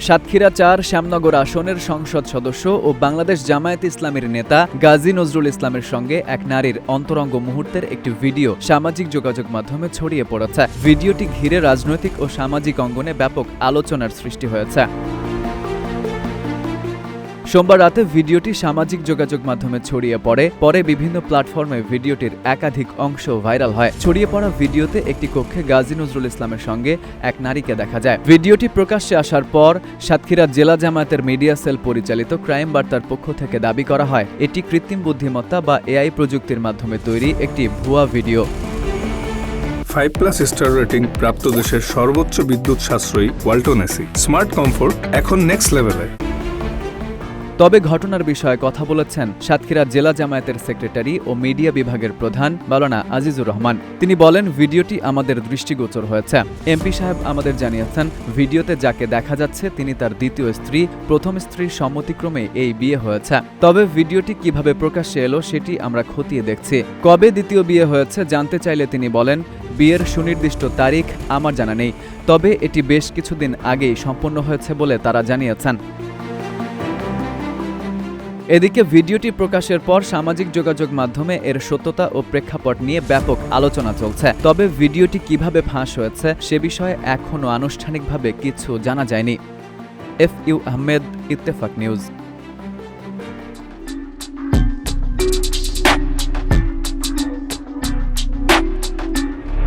সাতক্ষীরা ৪ শ্যামনগর আসনের সংসদ সদস্য ও বাংলাদেশ জামায়াতে ইসলামীর নেতা গাজী নজরুল ইসলামের সঙ্গে এক নারীর অন্তরঙ্গ মুহূর্তের একটি ভিডিও সামাজিক যোগাযোগ মাধ্যমে ছড়িয়ে পড়েছে। ভিডিওটি ঘিরে রাজনৈতিক ও সামাজিক অঙ্গনে ব্যাপক আলোচনার সৃষ্টি হয়েছে। সোমবার রাতে ভিডিওটি সামাজিক যোগাযোগ মাধ্যমে ছড়িয়ে পরে বিভিন্ন প্ল্যাটফর্মে ভিডিওটির একাধিক অংশ ভাইরাল হয়। ছড়িয়ে পড়া ভিডিওতে একটি কক্ষে গাজী নজরুল ইসলামের সঙ্গে এক নারীকে দেখা যায়। ভিডিওটি প্রকাশ্যে আসার পর সাতক্ষীরা জেলা জামায়াতের মিডিয়া সেল পরিচালিত ক্রাইম বার্তার পক্ষ থেকে দাবি করা হয় এটি কৃত্রিম বুদ্ধিমত্তা বা এআই প্রযুক্তির মাধ্যমে তৈরি একটি ভুয়া ভিডিও। 5+ স্টার রেটিং প্রাপ্ত দেশের সর্বোচ্চ বিদ্যুৎ সাশ্রয়ী ওয়ালটন এসি স্মার্ট কমফোর্ট এখন নেক্সট লেভেলে। তবে ঘটনার বিষয়ে কথা বলেছেন সাতক্ষীরা জেলা জামায়াতের সেক্রেটারি ও মিডিয়া বিভাগের প্রধান মাওলানা আজিজুর রহমান। তিনি বলেন, ভিডিওটি আমাদের দৃষ্টিগোচর হয়েছে। এমপি সাহেব আমাদের জানিয়েছেন, ভিডিওতে যাকে দেখা যাচ্ছে তিনি তার দ্বিতীয় স্ত্রী। প্রথম স্ত্রীর সম্মতিক্রমে এই বিয়ে হয়েছে। তবে ভিডিওটি কিভাবে প্রকাশ্যে এলো সেটি আমরা খতিয়ে দেখছি। কবে দ্বিতীয় বিয়ে হয়েছে জানতে চাইলে তিনি বলেন, বিয়ের সুনির্দিষ্ট তারিখ আমার জানা নেই, তবে এটি বেশ কিছুদিন আগেই সম্পন্ন হয়েছে বলে তারা জানিয়েছেন। এদিকে ভিডিওটি প্রকাশের পর সামাজিক যোগাযোগ মাধ্যমে এর সত্যতা ও প্রেক্ষাপট নিয়ে ব্যাপক আলোচনা চলছে। তবে ভিডিওটি কিভাবে ফাঁস হয়েছে সে বিষয়ে এখনও আনুষ্ঠানিকভাবে কিছু জানা যায়নি। FU Ahmed, Ittefaq news.